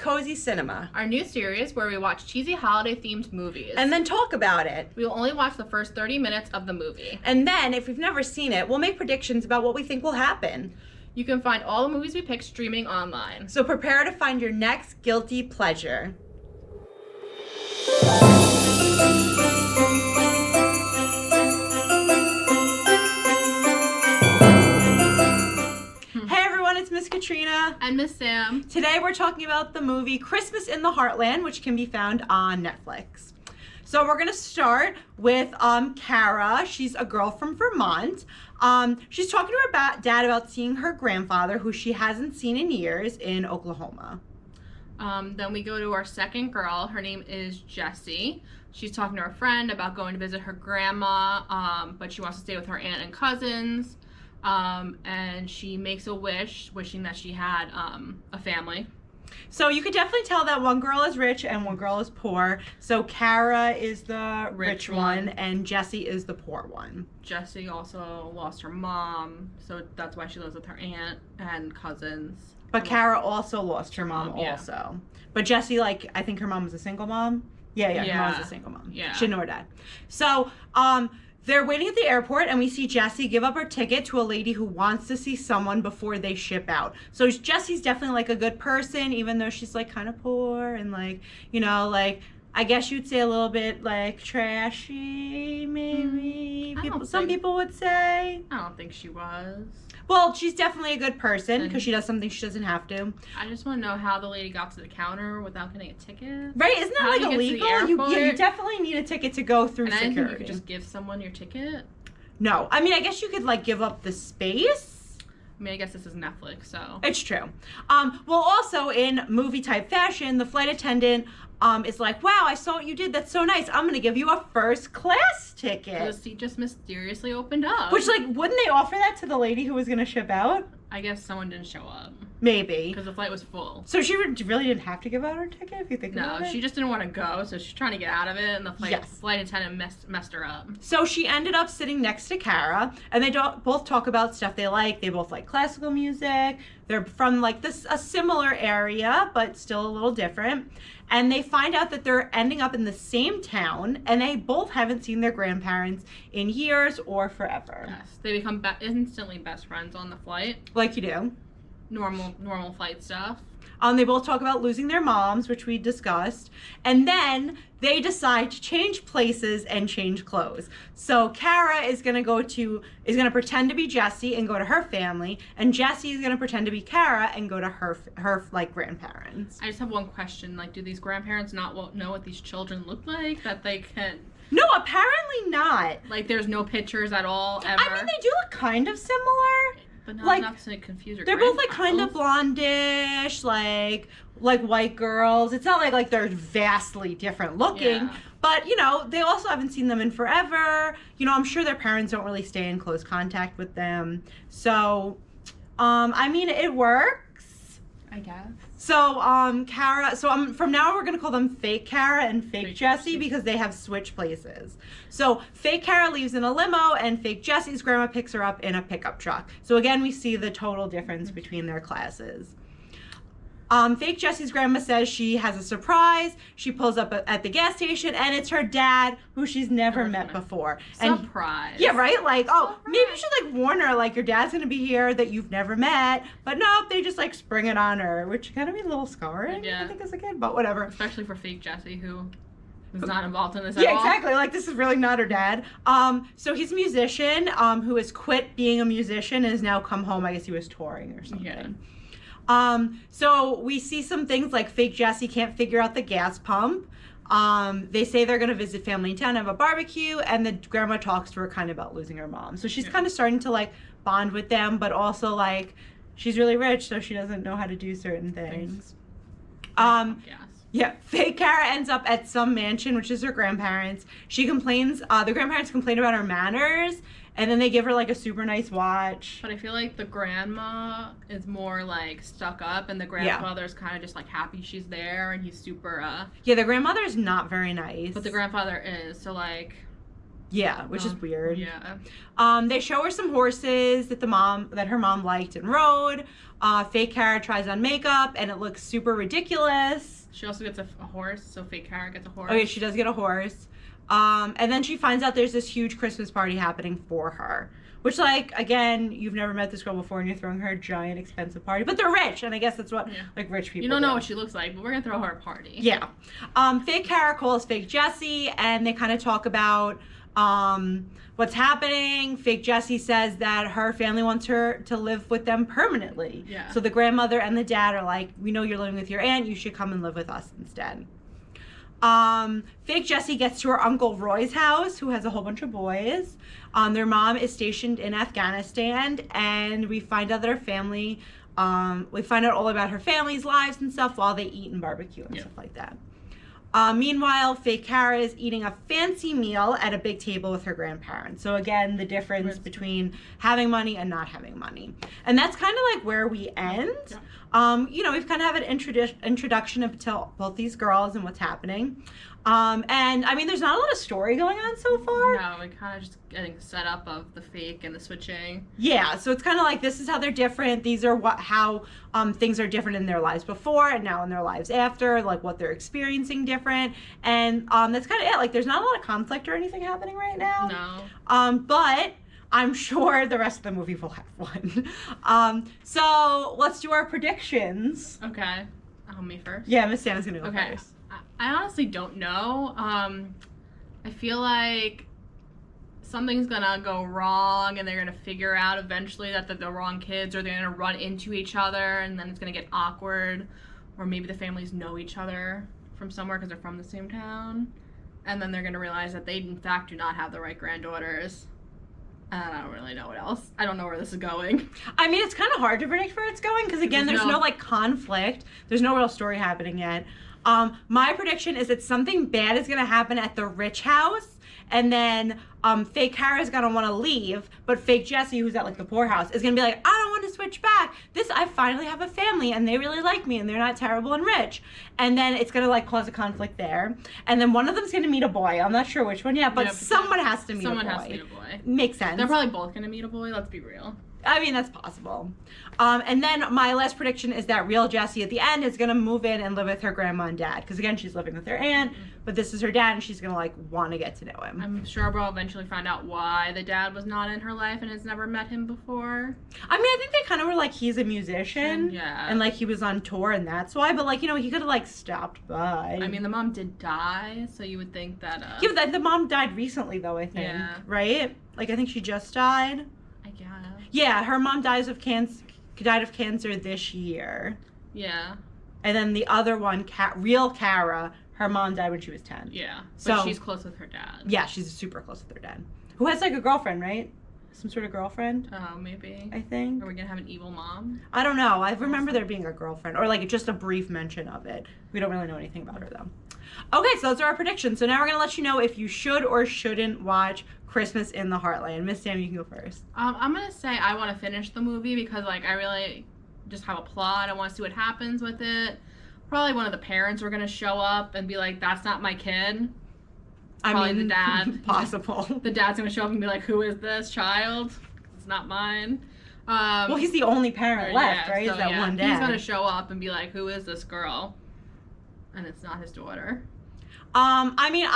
Cozy Cinema, our new series where we watch cheesy holiday-themed movies. and then talk about it. We will only watch the first 30 minutes of the movie. And then, if we've never seen it, we'll make predictions about what we think will happen. You can find all the movies we pick streaming online. So prepare to find your next guilty pleasure. Hey everyone, it's Miss Katrina. And Miss Sam. Today we're talking about the movie Christmas in the Heartland, which can be found on Netflix. So we're gonna start with Kara. She's a girl from Vermont. She's talking to her dad about seeing her grandfather, who she hasn't seen in years, in Oklahoma. Then we go to our second girl. Her name is Jessie. She's talking to her friend about going to visit her grandma, but she wants to stay with her aunt and cousins. And she makes a wish, wishing that she had a family. So you could definitely tell that one girl is rich and one girl is poor. So Kara is the rich one and Jessie is the poor one. Jessie also lost her mom, so that's why she lives with her aunt and cousins. But Kara also lost her mom also. But Jessie, I think her mom was a single mom. Yeah, her mom was a single mom. Yeah. She didn't know her dad. So, they're waiting at the airport, and we see Jessie give up her ticket to a lady who wants to see someone before they ship out. So Jessie's definitely a good person, even though she's kind of poor and I guess you'd say a little bit trashy, maybe. Some people would say. I don't think she was. Well, she's definitely a good person because she does something she doesn't have to. I just want to know how the lady got to the counter without getting a ticket. Right? Isn't that illegal? You definitely need a ticket to go through security. And I think you could just give someone your ticket. No. I mean, I guess you could give up the space. I mean, I guess this is Netflix, so. It's true. Well, also in movie type fashion, the flight attendant is like, wow, I saw what you did. That's so nice. I'm going to give you a first class ticket. The seat just mysteriously opened up. Which, wouldn't they offer that to the lady who was going to ship out? I guess someone didn't show up. Maybe. Because the flight was full. So she really didn't have to give out her ticket, if you think about it? No, she just didn't want to go, so she's trying to get out of it, and the flight attendant messed her up. So she ended up sitting next to Kara, and they both talk about stuff they like. They both like classical music. They're from a similar area, but still a little different. And they find out that they're ending up in the same town, and they both haven't seen their grandparents in years or forever. Yes, they become instantly best friends on the flight. Like you do. Normal flight stuff. They both talk about losing their moms, which we discussed. And then they decide to change places and change clothes. So Kara is going to pretend to be Jessie and go to her family. And Jessie is going to pretend to be Kara and go to her grandparents. I just have one question. Do these grandparents not know what these children look like? That they can... No, apparently not. There's no pictures at all, ever? I mean, they do look kind of similar. But not enough to confuse your They're both kind of blondish, like white girls. It's not like they're vastly different looking, but they also haven't seen them in forever. I'm sure their parents don't really stay in close contact with them. So, I mean, it works. I guess. So, Kara, from now on we're going to call them fake Kara and fake Jessie because they have switched places. So, fake Kara leaves in a limo and fake Jessie's grandma picks her up in a pickup truck. So, again, we see the total difference between their classes. Fake Jessie's grandma says she has a surprise. She pulls up at the gas station, and it's her dad, who she's never met before. Surprise. Yeah, right? Maybe you should warn her, your dad's gonna be here that you've never met. But no, they just spring it on her, which kind of be a little scarring, I think, as a kid. But whatever. Especially for fake Jessie, who is not involved in this at all. Yeah, exactly. This is really not her dad. So he's a musician who has quit being a musician and has now come home. I guess he was touring or something. Yeah. So we see some things like fake Jessie can't figure out the gas pump. They say they're going to visit family in town, have a barbecue, and the grandma talks to her kind of about losing her mom. So she's kind of starting to bond with them, but also she's really rich, so she doesn't know how to do certain things. Yeah, fake Kara ends up at some mansion, which is her grandparents. She complains, the grandparents complain about her manners, and then they give her a super nice watch. But I feel like the grandma is more stuck up, and the grandfather's kind of just happy she's there, and he's super Yeah, the grandmother is not very nice. But the grandfather is, so Yeah, which is weird. Yeah. They show her some horses that her mom liked and rode. Fake Kara tries on makeup and it looks super ridiculous. She also gets a horse, so fake Kara gets a horse. Oh yeah, she does get a horse. And then she finds out there's this huge Christmas party happening for her. Which, like, again, you've never met this girl before and you're throwing her a giant expensive party. But they're rich, and I guess that's what, like, rich people do. You don't know what she looks like, but we're going to throw her a party. Yeah. Fake Kara calls fake Jessie, and they kind of talk about what's happening. Fake Jessie says that her family wants her to live with them permanently. Yeah. So the grandmother and the dad are like, we know you're living with your aunt, you should come and live with us instead. Fake Jessie gets to her Uncle Roy's house, who has a whole bunch of boys. Their mom is stationed in Afghanistan, and we find out that her family, we find out all about her family's lives and stuff while they eat and barbecue and stuff like that. Meanwhile, fake Kara is eating a fancy meal at a big table with her grandparents. So again, the difference between having money and not having money. And that's kind of like where we end. You know, we've kind of have an introduction to both these girls and what's happening. And I mean, there's not a lot of story going on so far. No, we kind of just getting the setup of the fake and the switching. Yeah, so it's kind of like this is how they're different. These are how things are different in their lives before and now in their lives after, like what they're experiencing different. And that's kind of it. Like, there's not a lot of conflict or anything happening right now. No. But I'm sure the rest of the movie will have one. So let's do our predictions. Okay. Me first? Yeah, Miss Santa's gonna go first. I honestly don't know. I feel like something's gonna go wrong and they're gonna figure out eventually that they're the wrong kids, or they're gonna run into each other and then it's gonna get awkward, or maybe the families know each other from somewhere because they're from the same town, and then they're gonna realize that they in fact do not have the right granddaughters. And I don't really know what else. I don't know where this is going. I mean, it's kind of hard to predict where it's going because, again, there's no like conflict. There's no real story happening yet. My prediction is that something bad is going to happen at the rich house, and then fake Kara is going to want to leave, but fake Jessie, who's at like the poor house, is going to be like, I don't want to switch back. I finally have a family, and they really like me, and they're not terrible and rich. And then it's going to like cause a conflict there. And then one of them's going to meet a boy. I'm not sure which one yet, but someone has to meet a boy. Someone has to meet a boy. Makes sense. They're probably both going to meet a boy, let's be real. I mean, that's possible. And then my last prediction is that real Jessie at the end is going to move in and live with her grandma and dad. Because, again, she's living with her aunt, but this is her dad, and she's going to, like, want to get to know him. I'm sure we'll eventually find out why the dad was not in her life and has never met him before. I mean, I think they kind of were like, he's a musician. Yeah. And, like, he was on tour, and that's why. But, like, you know, he could have, like, stopped by. I mean, the mom did die, so you would think that... Yeah, but the mom died recently, though, I think. Yeah. Right? Like, I think she just died. I guess. Yeah, her mom died of cancer this year. Yeah. And then the other one, real Kara, her mom died when she was 10. Yeah. So but she's close with her dad. Yeah, she's super close with her dad. Who has like a girlfriend, right? Some sort of girlfriend? Oh, maybe. I think. Are we going to have an evil mom? I don't know. I remember there being a girlfriend, or like just a brief mention of it. We don't really know anything about her though. Okay, so those are our predictions. So now we're going to let you know if you should or shouldn't watch Christmas in the Heartland. Miss Sam, you can go first. I'm going to say I want to finish the movie because, like, I really just have a plot. I want to see what happens with it. Probably one of the parents were going to show up and be like, that's not my kid. Probably the dad. Possible. The dad's going to show up and be like, who is this child? It's not mine. Well, he's the only parent left, right? So, is that one dad? He's going to show up and be like, who is this girl? And it's not his daughter. I mean,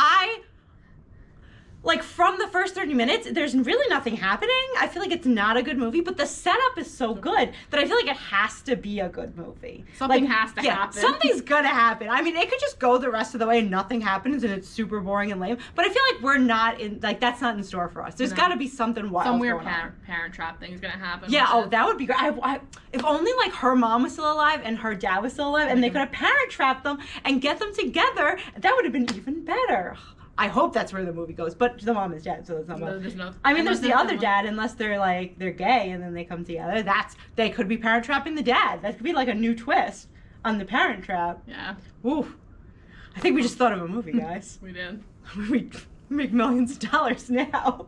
like, from the first 30 minutes, there's really nothing happening. I feel like it's not a good movie, but the setup is so good that I feel like it has to be a good movie. Something has to happen. Something's gonna happen. I mean, it could just go the rest of the way and nothing happens and it's super boring and lame, but I feel like we're not in, like, that's not in store for us. There's gotta be something wild Some weird going on. parent trap thing's gonna happen. Yeah, that would be great. If only, like, her mom was still alive and her dad was still alive and they could have parent trapped them and get them together, that would have been even better. I hope that's where the movie goes, but the mom is dead, so that's not. I mean, there's the other dad, unless they're gay and then they come together. They could be parent trapping the dad. That could be like a new twist on the parent trap. Yeah. Ooh, I think we just thought of a movie, guys. We did. We make millions of dollars now.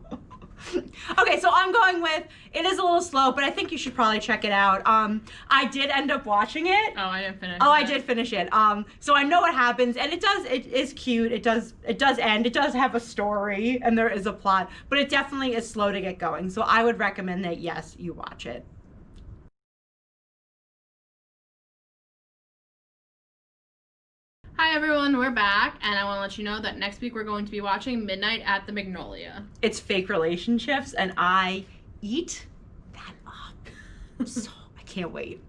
Okay, so I'm going with, it is a little slow, but I think you should probably check it out. I did end up watching it. Oh, I didn't finish Oh, it. I did finish it. So I know what happens, and it is cute. It does end. It does have a story, and there is a plot, but it definitely is slow to get going. So I would recommend that, yes, you watch it. Hi everyone, we're back, and I want to let you know that next week we're going to be watching Midnight at the Magnolia. It's fake relationships, and I eat that up. So I can't wait.